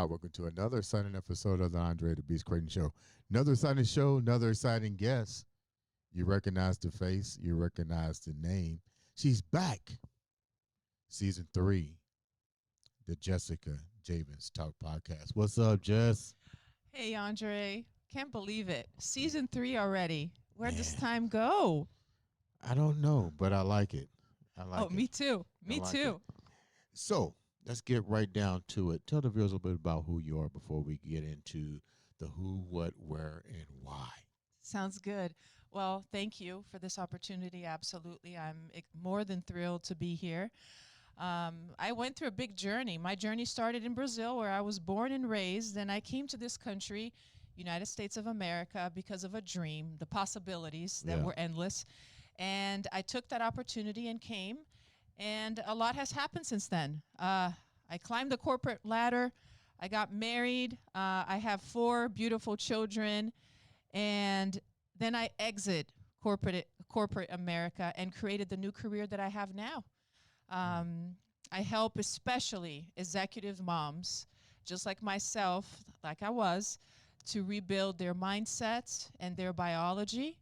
Welcome to another exciting episode of the Andre The Beast Crayton Show. Another exciting show, another exciting guest. You recognize the face, you recognize the name. She's back. Season 3, the Jessica Javens Talk Podcast. What's up, Jess? Hey, Andre. Can't believe it. Season 3 already. Where'd this time go? I don't know, but I like it. Me too. Me too. So, let's get right down to it. Tell the viewers a little bit about who you are before we get into the who, what, where, and why. Sounds good. Well, thank you for this opportunity. Absolutely. I'm more than thrilled to be here. I went through a big journey. My journey started in Brazil, where I was born and raised. Then I came to this country, United States of America, because of a dream, the possibilities that were endless. And I took that opportunity and came. And a lot has happened since then. I climbed the corporate ladder. I got married. I have 4 beautiful children. And then I exit corporate America and created the new career that I have now. I help especially executive moms, just like myself, like I was, to rebuild their mindsets and their biology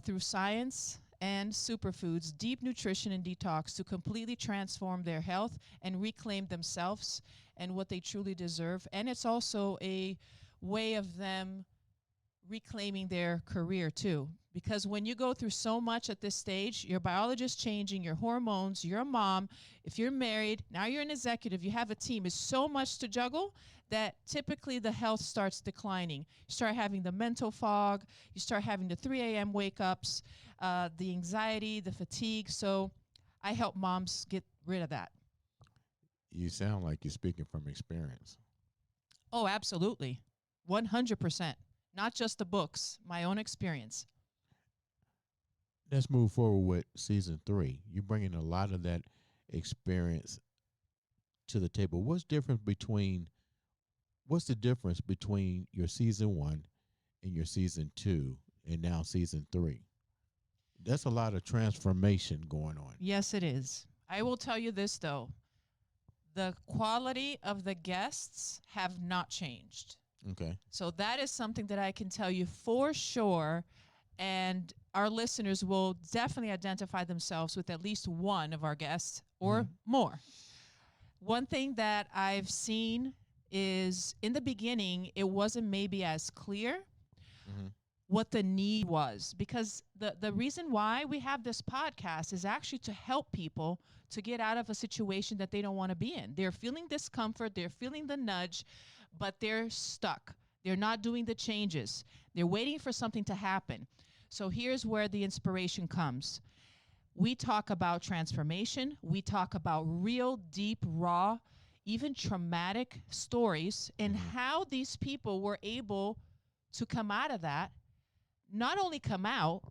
through science and superfoods, deep nutrition and detox, to completely transform their health and reclaim themselves and what they truly deserve. And it's also a way of them reclaiming their career too. Because when you go through so much at this stage, your biology is changing, your hormones, you're a mom, if you're married, now you're an executive, you have a team, it's so much to juggle that typically the health starts declining. You start having the mental fog, you start having the 3 a.m. wake-ups, the anxiety, the fatigue. So I help moms get rid of that. You sound like you're speaking from experience. Oh, absolutely. 100%. Not just the books, my own experience. Let's move forward with season 3. You're bringing a lot of that experience to the table. What's the difference between your season 1 and your season 2 and now season 3? That's a lot of transformation going on. Yes, it is. I will tell you this, though. The quality of the guests have not changed. Okay. So that is something that I can tell you for sure, and our listeners will definitely identify themselves with at least one of our guests or more. One thing that I've seen is in the beginning, it wasn't maybe as clear what the need was, because the reason why we have this podcast is actually to help people to get out of a situation that they don't want to be in. They're feeling discomfort, they're feeling the nudge, but they're stuck. They're not doing the changes. They're waiting for something to happen. So here's where the inspiration comes. We talk about transformation. We talk about real, deep, raw, even traumatic stories and how these people were able to come out of that, not only come out,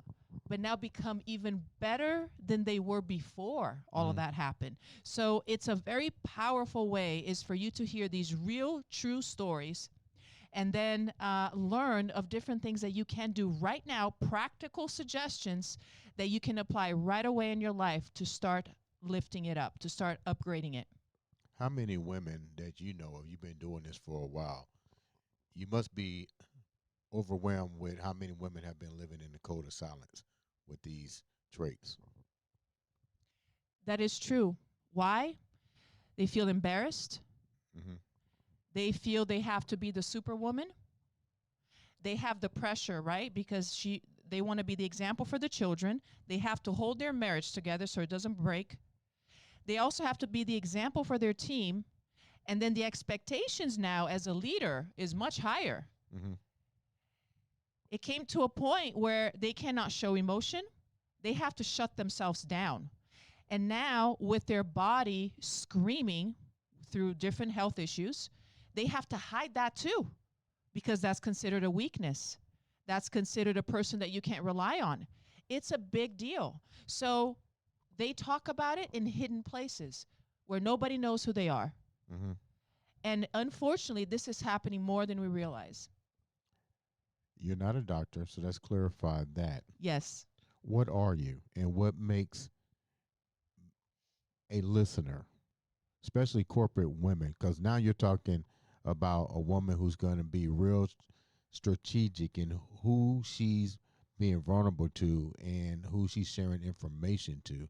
but now become even better than they were before all of that happened. So it's a very powerful way is for you to hear these real, true stories and then learn of different things that you can do right now, practical suggestions that you can apply right away in your life to start lifting it up, to start upgrading it. How many women that you know of, you've been doing this for a while, you must be overwhelmed with how many women have been living in the code of silence with these traits? That is true. Why? They feel embarrassed. They feel they have to be the superwoman. They have the pressure, right? Because they want to be the example for the children. They have to hold their marriage together so it doesn't break. They also have to be the example for their team. And then the expectations now as a leader is much higher. It came to a point where they cannot show emotion. They have to shut themselves down. And now, with their body screaming through different health issues, they have to hide that too, because that's considered a weakness. That's considered a person that you can't rely on. It's a big deal. So they talk about it in hidden places where nobody knows who they are. Mm-hmm. And unfortunately, this is happening more than we realize. You're not a doctor, so let's clarify that. Yes. What are you, and what makes a listener, especially corporate women, because now you're talking about a woman who's going to be real strategic in who she's being vulnerable to and who she's sharing information to.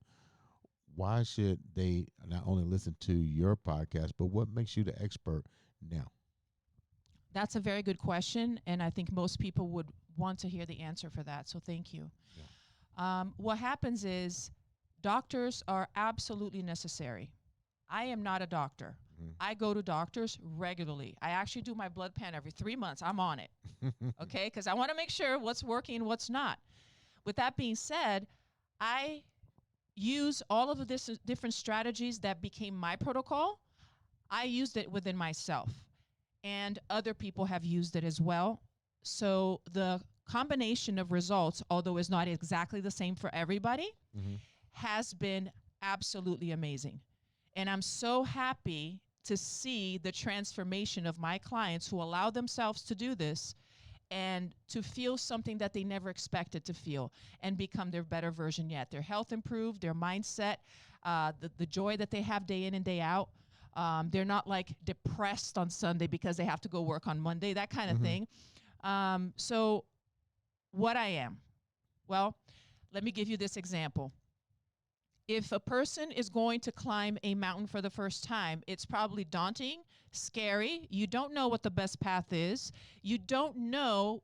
Why should they not only listen to your podcast, but what makes you the expert now? That's a very good question, and I think most people would want to hear the answer for that, so thank you. Yeah. What happens is doctors are absolutely necessary. I am not a doctor. Mhm. I go to doctors regularly. I actually do my blood pan every 3 months. I'm on it, okay? Because I want to make sure what's working and what's not. With that being said, I use all of this different strategies that became my protocol. I used it within myself, and other people have used it as well. So the combination of results, although it's not exactly the same for everybody, Mm-hmm. has been absolutely amazing. And I'm so happy to see the transformation of my clients who allow themselves to do this and to feel something that they never expected to feel and become their better version yet. Their health improved, their mindset, the joy that they have day in and day out. They're not like depressed on Sunday because they have to go work on Monday, that kind of thing. So what I am, well, let me give you this example. If a person is going to climb a mountain for the first time, it's probably daunting, scary. You don't know what the best path is. You don't know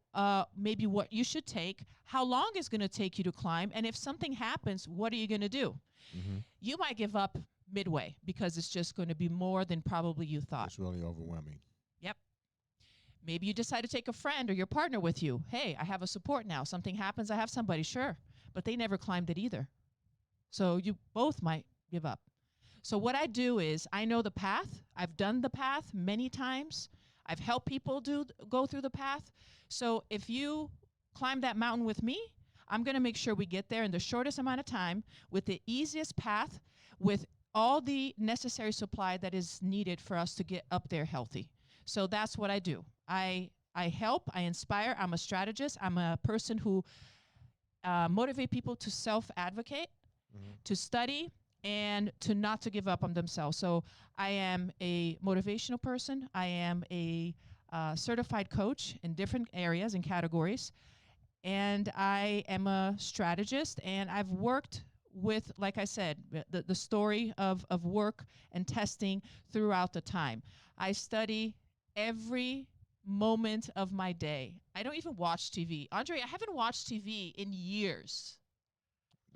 maybe what you should take, how long it's going to take you to climb, and if something happens, what are you going to do? Mm-hmm. You might give up midway because it's just going to be more than probably you thought. It's really overwhelming. Yep. Maybe you decide to take a friend or your partner with you. Hey, I have a support now. Something happens, I have somebody, sure. But they never climbed it either. So you both might give up. So what I do is I know the path. I've done the path many times. I've helped people go through the path. So if you climb that mountain with me, I'm going to make sure we get there in the shortest amount of time with the easiest path, with all the necessary supply that is needed for us to get up there healthy. So that's what I do. I help, I inspire, I'm a strategist, I'm a person who motivate people to self-advocate, to study, and to not to give up on themselves. So I am a motivational person. I am a certified coach in different areas and categories. And I am a strategist, and I've worked with, like I said, the story of work and testing throughout the time. I study every moment of my day. I don't even watch TV. Andre, I haven't watched TV in years.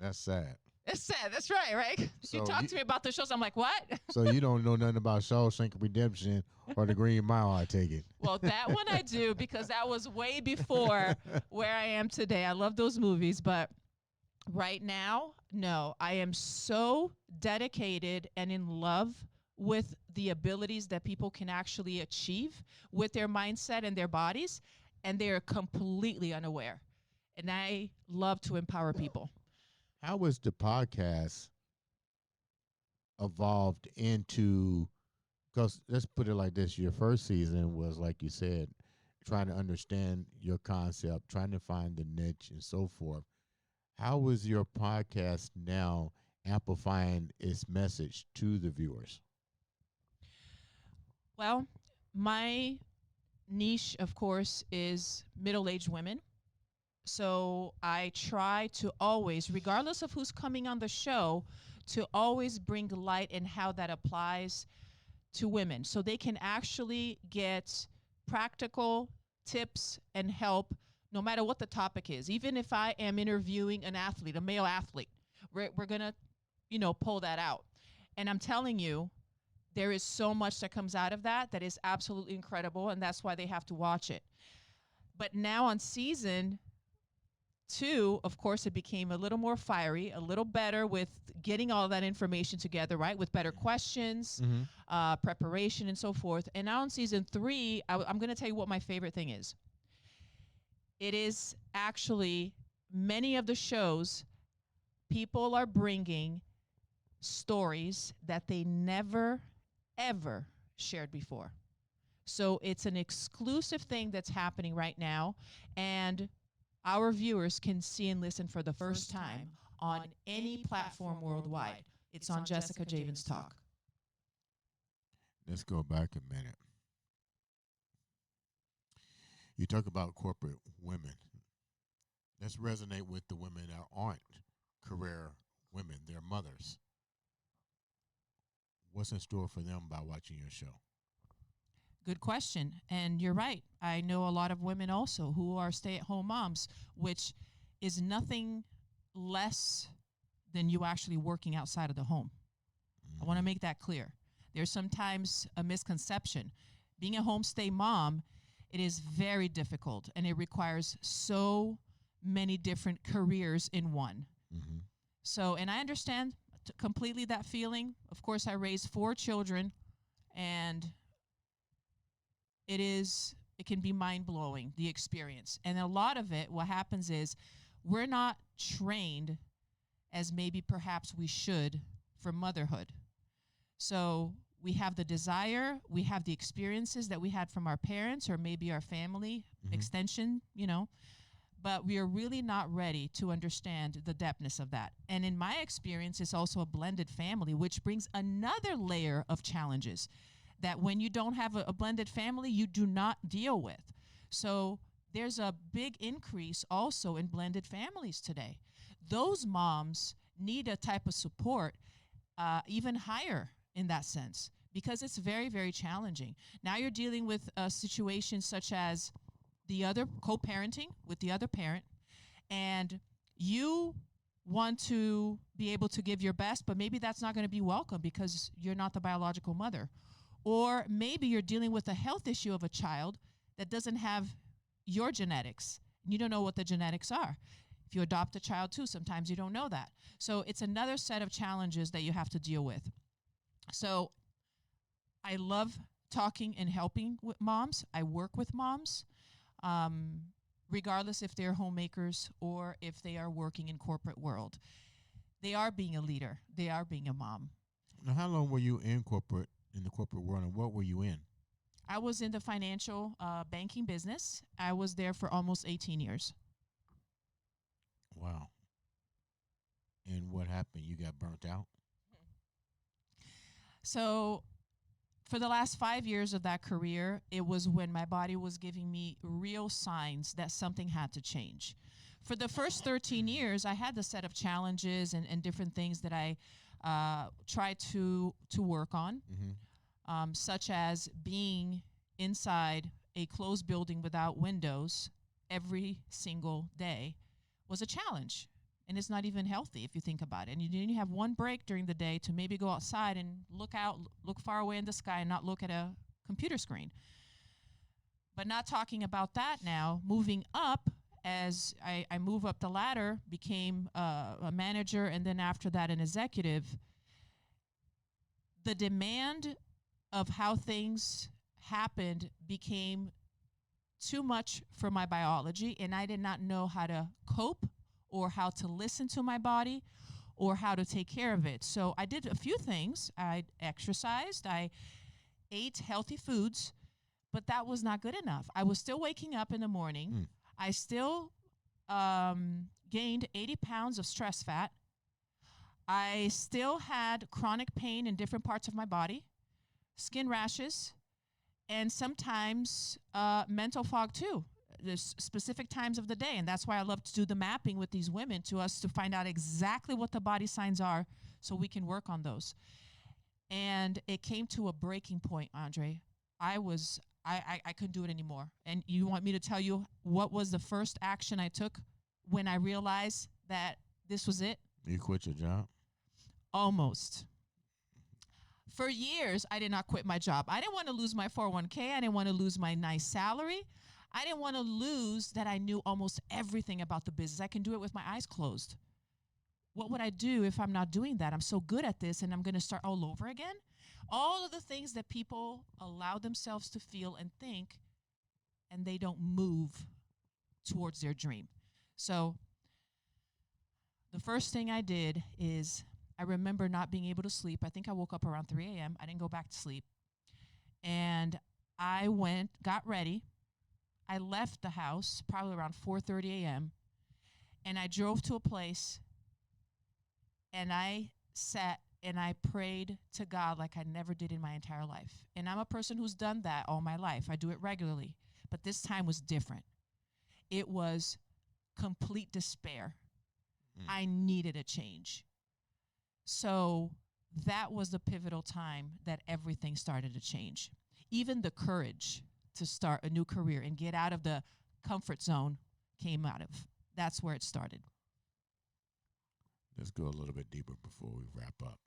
That's sad. It's sad. That's right? So you talk to me about the shows. I'm like, what? So you don't know nothing about Shawshank Redemption or The Green Mile, I take it. Well, that one I do because that was way before where I am today. I love those movies, but right now, no. I am so dedicated and in love with the abilities that people can actually achieve with their mindset and their bodies, and they're completely unaware. And I love to empower people. How was the podcast evolved into, because let's put it like this, your first season was, like you said, trying to understand your concept, trying to find the niche and so forth. How was your podcast now amplifying its message to the viewers? Well, my niche, of course, is middle-aged women. So I try to always, regardless of who's coming on the show, to always bring light in how that applies to women so they can actually get practical tips and help no matter what the topic is. Even if I am interviewing an athlete, a male athlete, we're going to, pull that out. And I'm telling you, there is so much that comes out of that is absolutely incredible, and that's why they have to watch it. But now on season Two, of course, it became a little more fiery, a little better with getting all that information together, right? With better questions, preparation, and so forth. And now in season 3, I'm going to tell you what my favorite thing is. It is actually many of the shows, people are bringing stories that they never, ever shared before. So it's an exclusive thing that's happening right now. And our viewers can see and listen for the first time on any platform worldwide. It's on Jessica Javens Talk. Let's go back a minute. You talk about corporate women. Let's resonate with the women that aren't career women. They're mothers. What's in store for them by watching your show? Good question. And you're right. I know a lot of women also who are stay-at-home moms, which is nothing less than you actually working outside of the home. I want to make that clear. There's sometimes a misconception. Being a homestay mom, it is very difficult, and it requires so many different careers in one. So, and I understand completely that feeling. Of course, I raised 4 children, and it can be mind-blowing, the experience. And a lot of it, what happens is we're not trained as maybe perhaps we should for motherhood. So we have the desire, we have the experiences that we had from our parents or maybe our family extension, but we are really not ready to understand the depthness of that. And in my experience, it's also a blended family, which brings another layer of challenges that when you don't have a blended family, you do not deal with. So there's a big increase also in blended families today. Those moms need a type of support even higher in that sense, because it's very, very challenging. Now you're dealing with situations such as the other co-parenting with the other parent, and you want to be able to give your best, but maybe that's not going to be welcome because you're not the biological mother. Or maybe you're dealing with a health issue of a child that doesn't have your genetics. You don't know what the genetics are. If you adopt a child too, sometimes you don't know that. So it's another set of challenges that you have to deal with. So I love talking and helping with moms. I work with moms, regardless if they're homemakers or if they are working in corporate world. They are being a leader. They are being a mom. Now, how long were you in the corporate world, and what were you in? I was in the financial banking business. I was there for almost 18 years. Wow. And what happened? You got burnt out? So for the last 5 years of that career, it was when my body was giving me real signs that something had to change. For the first 13 years, I had the set of challenges and different things that I tried to work on, such as being inside a closed building without windows every single day was a challenge. And it's not even healthy if you think about it. And you have one break during the day to maybe go outside and look far away in the sky and not look at a computer screen. But not talking about that now, moving up as I move up the ladder, became a manager, and then after that an executive, the demand of how things happened became too much for my biology, and I did not know how to cope or how to listen to my body or how to take care of it. So I did a few things. I exercised, I ate healthy foods, but that was not good enough. I was still waking up in the morning. I still gained 80 pounds of stress fat. I still had chronic pain in different parts of my body, skin rashes, and sometimes mental fog too. There's specific times of the day, and that's why I love to do the mapping with these women to find out exactly what the body signs are so we can work on those. And it came to a breaking point, Andre. I couldn't do it anymore. And you want me to tell you what was the first action I took when I realized that this was it? You quit your job? Almost. For years, I did not quit my job. I didn't want to lose my 401k. I didn't want to lose my nice salary. I didn't want to lose that I knew almost everything about the business. I can do it with my eyes closed. What would I do if I'm not doing that? I'm so good at this and I'm going to start all over again. All of the things that people allow themselves to feel and think, and they don't move towards their dream. So the first thing I did is I remember not being able to sleep. I think I woke up around 3 a.m. I didn't go back to sleep. And I got ready. I left the house probably around 4:30 a.m. and I drove to a place and I sat and I prayed to God like I never did in my entire life. And I'm a person who's done that all my life. I do it regularly. But this time was different. It was complete despair. I needed a change. So that was the pivotal time that everything started to change. Even the courage to start a new career and get out of the comfort zone came out of. That's where it started. Let's go a little bit deeper before we wrap up.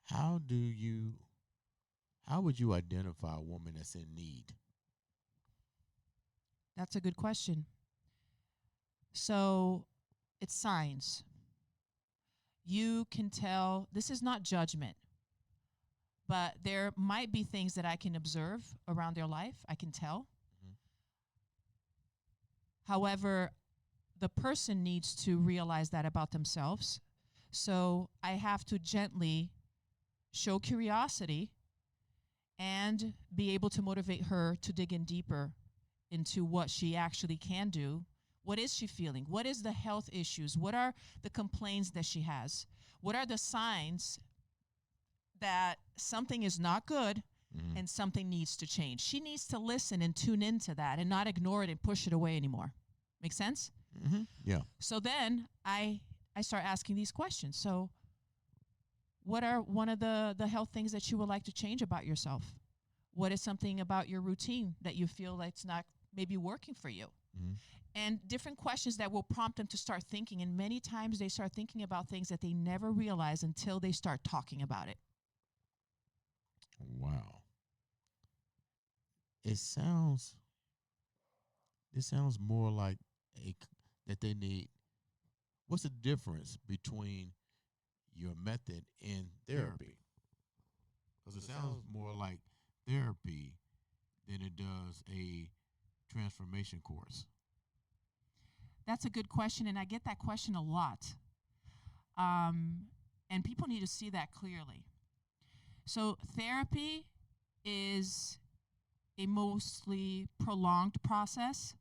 How would you identify a woman that's in need? That's a good question. So it's signs. You can tell, this is not judgment, but there might be things that I can observe around their life. I can tell. However, the person needs to realize that about themselves. So I have to gently show curiosity and be able to motivate her to dig in deeper into what she actually can do. What is she feeling? What is the health issues? What are the complaints that she has? What are the signs that something is not good and something needs to change? She needs to listen and tune into that and not ignore it and push it away anymore. Make sense? Yeah. So then I start asking these questions. So what are one of the health things that you would like to change about yourself? What is something about your routine that you feel like it's not maybe working for you? And different questions that will prompt them to start thinking. And many times they start thinking about things that they never realize until they start talking about it. Wow. It sounds more like that they need. What's the difference between your method and therapy? Because it sounds more like therapy than it does a transformation course. That's a good question, and I get that question a lot. And people need to see that clearly. So therapy is a mostly prolonged process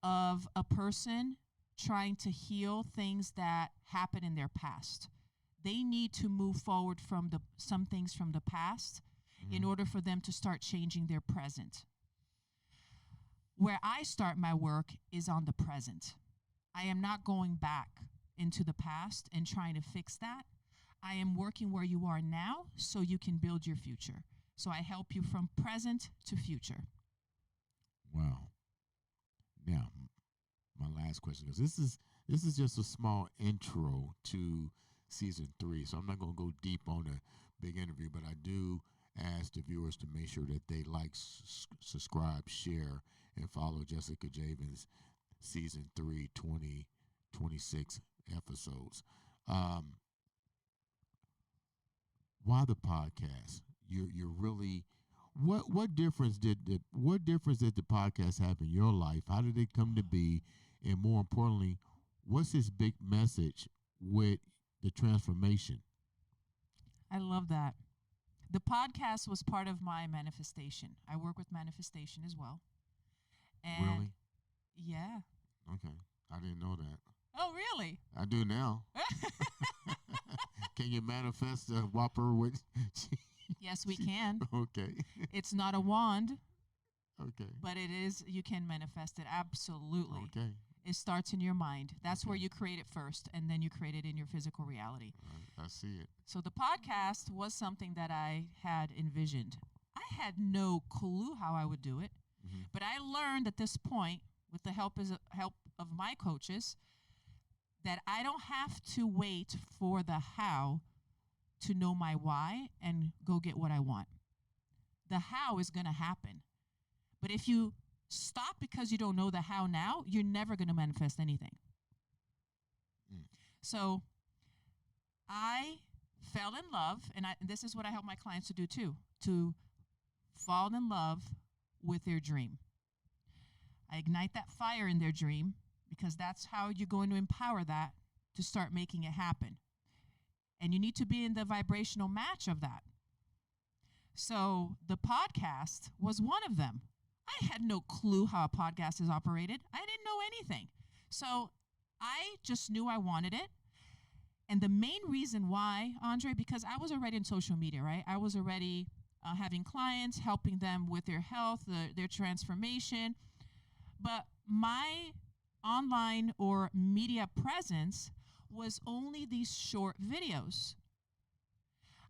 of a person trying to heal things that happen in their past. They need to move forward from some things from the past in order for them to start changing their present. Where I start my work is on the present. I am not going back into the past and trying to fix that. I am working where you are now so you can build your future. So I help you from present to future. Wow. Now, my last question, because this is just a small intro to season 3, so I'm not going to go deep on a big interview, but I do ask the viewers to make sure that they like, subscribe, share, and follow Jessica Javens season 3, 26 episodes. Why the podcast? You're really what difference did the podcast have in your life? How did it come to be? And more importantly, what's his big message with the transformation? I love that. The podcast was part of my manifestation. I work with manifestation as well. And really? Yeah. Okay. I didn't know that. Oh, really? I do now. Can you manifest a whopper with? Yes, we can. Okay. It's not a wand. Okay. But it is, you can manifest it. Absolutely. Okay. It starts in your mind. That's where you create it first, and then you create it in your physical reality. I see it. So the podcast was something that I had envisioned. I had no clue how I would do it, but I learned at this point, with the help of my coaches, that I don't have to wait for the how to know my why and go get what I want. The how is going to happen. But if you stop because you don't know the how now, you're never going to manifest anything. So I fell in love, and this is what I help my clients to do too, to fall in love with their dream. I ignite that fire in their dream, because that's how you're going to empower that to start making it happen. And you need to be in the vibrational match of that. So the podcast was one of them. I had no clue how a podcast is operated. I didn't know anything. So I just knew I wanted it. And the main reason why, Andre, because I was already in social media, right? I was already having clients, helping them with their health, their transformation. But my online or media presence was only these short videos.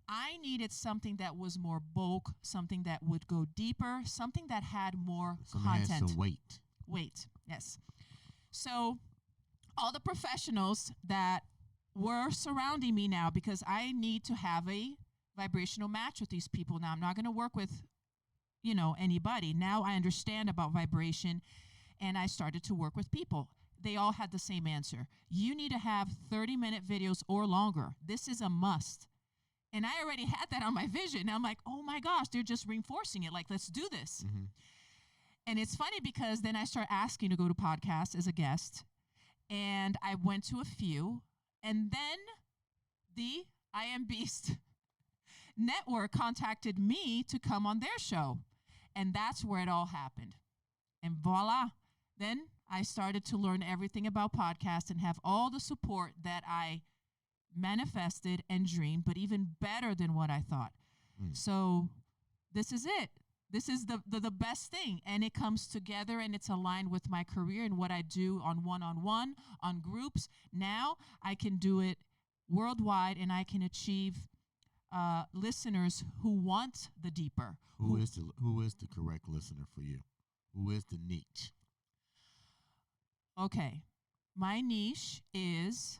I needed something that was more bulk, something that would go deeper, something that had more content. Had some weight. Weight, yes. So all the professionals that were surrounding me now, because I need to have a vibrational match with these people. Now, I'm not going to work with, anybody. Now I understand about vibration, and I started to work with people. They all had the same answer. You need to have 30-minute videos or longer. This is a must. And I already had that on my vision. I'm like, oh my gosh, they're just reinforcing it. Like, let's do this. Mm-hmm. And it's funny because then I start asking to go to podcasts as a guest. And I went to a few. And then the I Am Beast Network contacted me to come on their show. And that's where it all happened. And voila. Then I started to learn everything about podcasts and have all the support that I manifested and dreamed, but even better than what I thought. So this is it. This is the best thing. And it comes together, and it's aligned with my career and what I do on one-on-one, on groups. Now I can do it worldwide, and I can achieve listeners who want the deeper. Who is the correct listener for you? Who is the niche? Okay. My niche is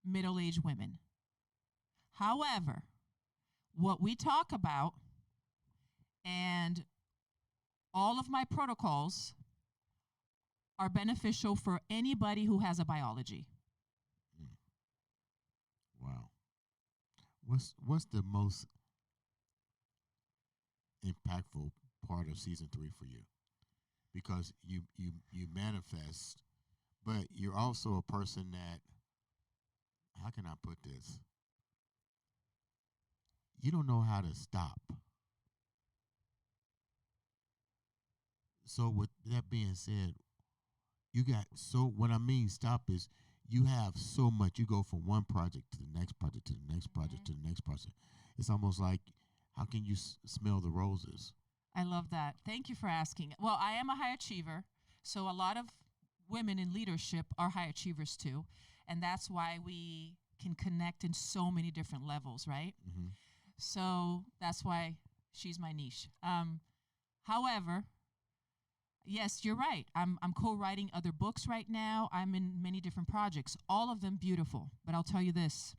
middle-aged women. However, what we talk about and all of my protocols are beneficial for anybody who has a biology. Wow. What's the most impactful part of season 3 for you? Because you manifest, but you're also a person that, how can I put this? You don't know how to stop. So with that being said, what I mean stop is you have so much. You go from one project to the next project, to the next project, to the next project. It's almost like, how can you smell the roses? I love that. Thank you for asking. Well, I am a high achiever, so a lot of women in leadership are high achievers too, and that's why we can connect in so many different levels, right? Mm-hmm. So that's why she's my niche. However, yes, you're right. I'm co-writing other books right now. I'm in many different projects, all of them beautiful. But I'll tell you this.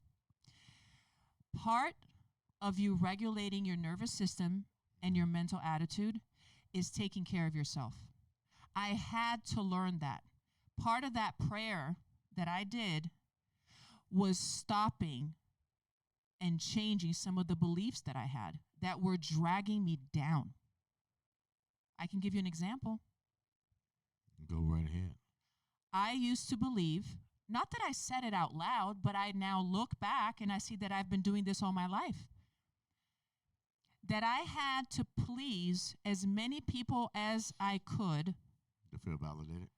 Part of you regulating your nervous system and your mental attitude is taking care of yourself. I had to learn that. Part of that prayer that I did was stopping and changing some of the beliefs that I had that were dragging me down. I can give you an example. Go right ahead. I used to believe, not that I said it out loud, but I now look back and I see that I've been doing this all my life, that I had to please as many people as I could to feel validated,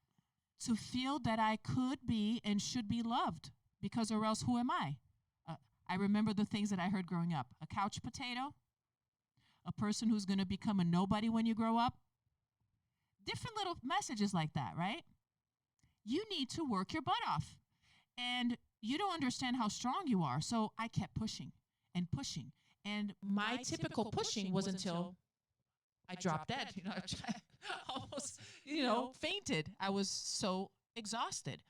to feel that I could be and should be loved, because or else who am I? I remember the things that I heard growing up. A couch potato, a person who's going to become a nobody when you grow up. Different little messages like that, right? You need to work your butt off. And you don't understand how strong you are. So I kept pushing and pushing. And my typical pushing was until I dropped dead. I almost, fainted. I was so exhausted.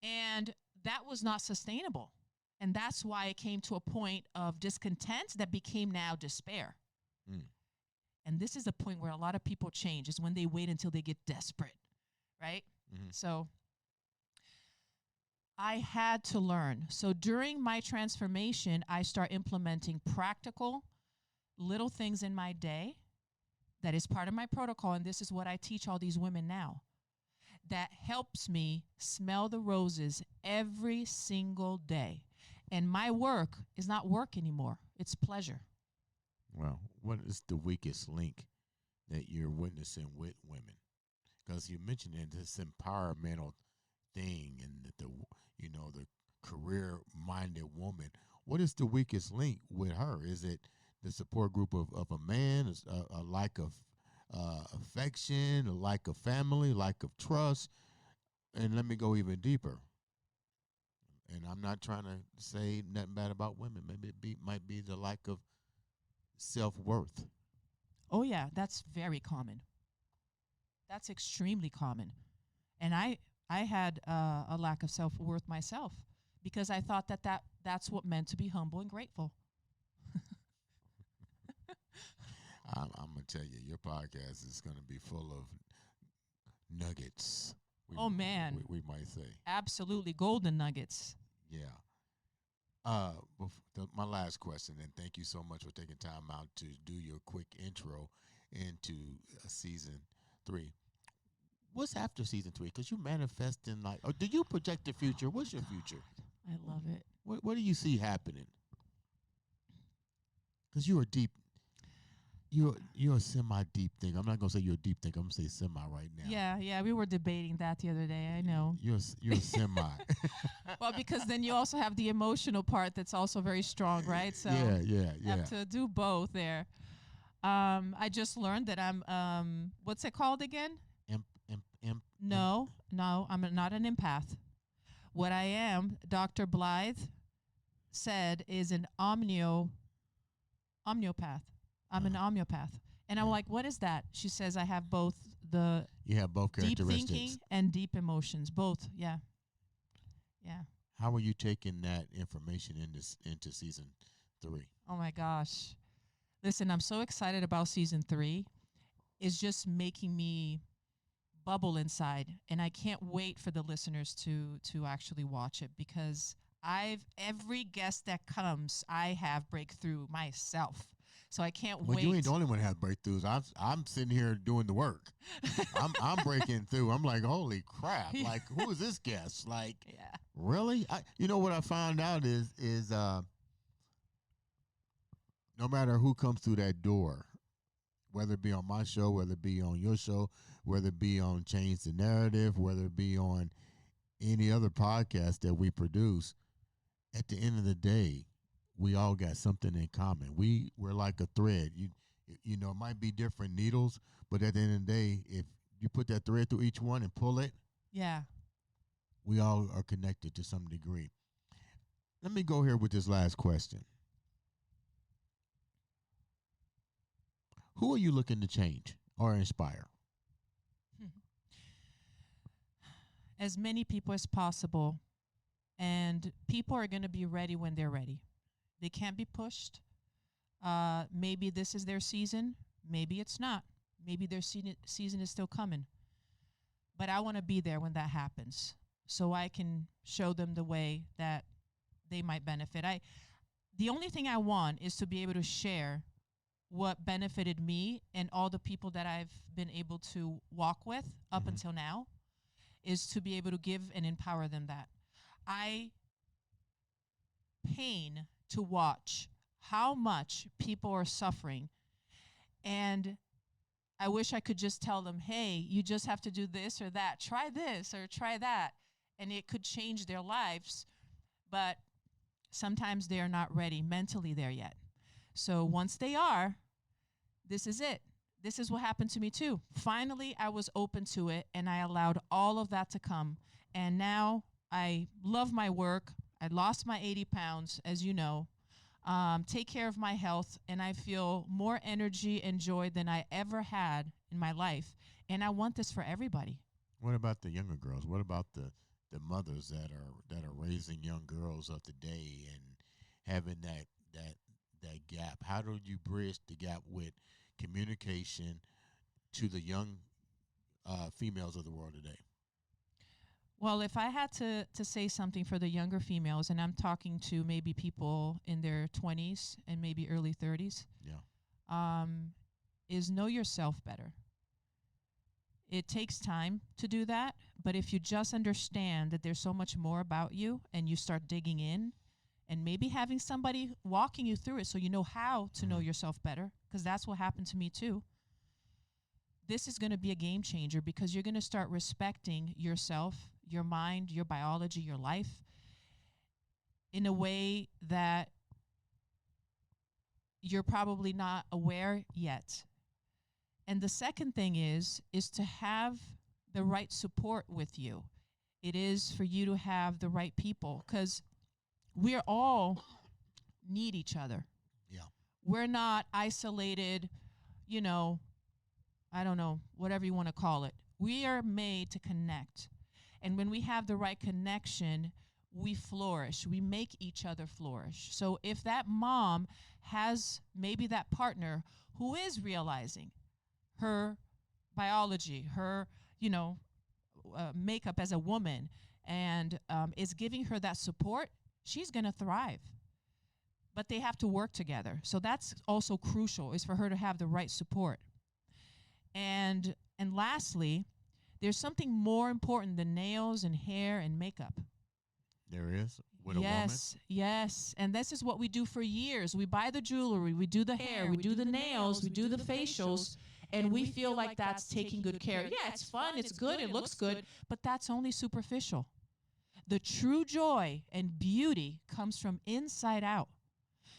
And that was not sustainable. And that's why it came to a point of discontent that became now despair. And this is the point where a lot of people change, is when they wait until they get desperate, right? Mm-hmm. So I had to learn. So during my transformation, I start implementing practical little things in my day that is part of my protocol. And this is what I teach all these women now. That helps me smell the roses every single day. And my work is not work anymore. It's pleasure. Well, what is the weakest link that you're witnessing with women? Because you mentioned in this empowermental thing and the career-minded woman. What is the weakest link with her? Is it the support group of a man, a lack of affection, a lack of family, lack of trust? And let me go even deeper. And I'm not trying to say nothing bad about women. Maybe might be the lack of self-worth. Oh, yeah, that's very common. That's extremely common. And I had a lack of self-worth myself because I thought that's what meant to be humble and grateful. I'm going to tell you, your podcast is going to be full of nuggets. Oh, man. We might say. Absolutely. Golden nuggets. Yeah. My last question, and thank you so much for taking time out to do your quick intro into season 3. What's after season 3? Because you manifesting or do you project the future? What's your future? I love it. What do you see happening? Because you're a deep. You're a semi-deep thinker. I'm not gonna say you're a deep thinker. I'm gonna say semi right now. Yeah. We were debating that the other day. I know. You're a semi. Well, because then you also have the emotional part that's also very strong, right? So yeah. you have to do both there. I just learned that I'm what's it called again? No, I'm not an empath. What I am, Dr. Blythe said, is an omniopath. I'm an homeopath. And I'm like, what is that? She says I have both the You have both deep characteristics. thinking and deep emotions. Both, yeah. Yeah. How are you taking that information into season 3? Oh my gosh. Listen, I'm so excited about season 3. It's just making me bubble inside. And I can't wait for the listeners to actually watch it, because every guest that comes, I have breakthrough myself. So I can't wait. Well, you ain't the only one that has breakthroughs. I'm sitting here doing the work. I'm breaking through. I'm like, holy crap! Like, who is this guest? Like, Yeah. really? You know what I found out is no matter who comes through that door, whether it be on my show, whether it be on your show, whether it be on Change the Narrative, whether it be on any other podcast that we produce, at the end of the day, we all got something in common. We're like a thread. You know, it might be different needles, but at the end of the day, if you put that thread through each one and pull it, Yeah. we all are connected to some degree. Let me go here with this last question. Who are you looking to change or inspire? As many people as possible. And people are going to be ready when they're ready. They can't be pushed. Maybe this is their season. Maybe it's not. Maybe their season is still coming. But I want to be there when that happens, so I can show them the way that they might benefit. The only thing I want is to be able to share what benefited me and all the people that I've been able to walk with up until now, is to be able to give and empower them that. I pain to watch how much people are suffering. And I wish I could just tell them, hey, you just have to do this or that. Try this or try that. And it could change their lives. But sometimes they are not ready mentally there yet. So once they are, this is it. This is what happened to me too. Finally, I was open to it, and I allowed all of that to come. And now I love my work. I lost my 80 pounds, as you know. Take care of my health, and I feel more energy and joy than I ever had in my life. And I want this for everybody. What about the younger girls? What about the mothers that are raising young girls of today and having that gap? How do you bridge the gap with communication to the young females of the world today? Well, if I had to say something for the younger females, and I'm talking to maybe people in their 20s and maybe early 30s, is know yourself better. It takes time to do that, but if you just understand that there's so much more about you and you start digging in and maybe having somebody walking you through it so you know how to know yourself better, because that's what happened to me too. This is going to be a game changer because you're going to start respecting yourself, your mind, your biology, your life in a way that you're probably not aware yet. And the second thing is to have the right support with you. It is for you to have the right people, because we're all need each other. Yeah. We're not isolated, I don't know, whatever you want to call it. We are made to connect. And when we have the right connection, we flourish. We make each other flourish. So if that mom has maybe that partner who is realizing her biology, her, makeup as a woman, and is giving her that support, she's going to thrive. But they have to work together. So that's also crucial, is for her to have the right support. And lastly, there's something more important than nails and hair and makeup. There is? With a woman? Yes. And this is what we do for years. We buy the jewelry, we do the hair, we do the nails, we do the facials, and we feel like that's taking good care. Yeah, it's fun, it's good, it looks good, but that's only superficial. The true joy and beauty comes from inside out.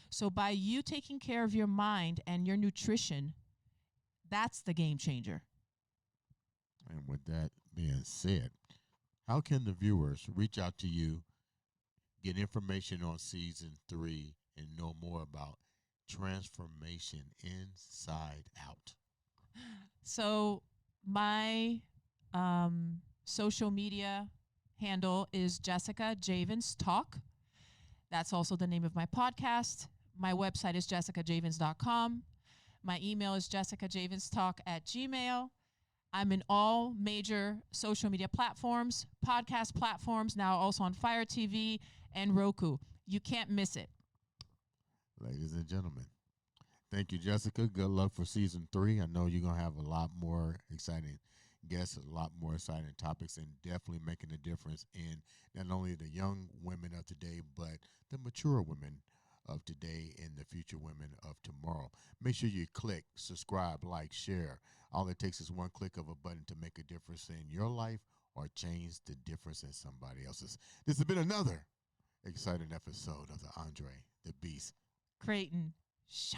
So by you taking care of your mind and your nutrition, that's the game changer. And with that being said, how can the viewers reach out to you, get information on season 3, and know more about transformation inside out? So my social media handle is Jessica Javens Talk. That's also the name of my podcast. My website is jessicajavens.com. My email is jessicajavenstalk@gmail.com. I'm in all major social media platforms, podcast platforms, now also on Fire TV and Roku. You can't miss it. Ladies and gentlemen, thank you, Jessica. Good luck for season 3. I know you're going to have a lot more exciting guests, a lot more exciting topics, and definitely making a difference in not only the young women of today, but the mature women of today and the future women of tomorrow. Make sure you click, subscribe, like, share. All it takes is one click of a button to make a difference in your life or change the difference in somebody else's. This has been another exciting episode of the Andre the Beast Crayton Show.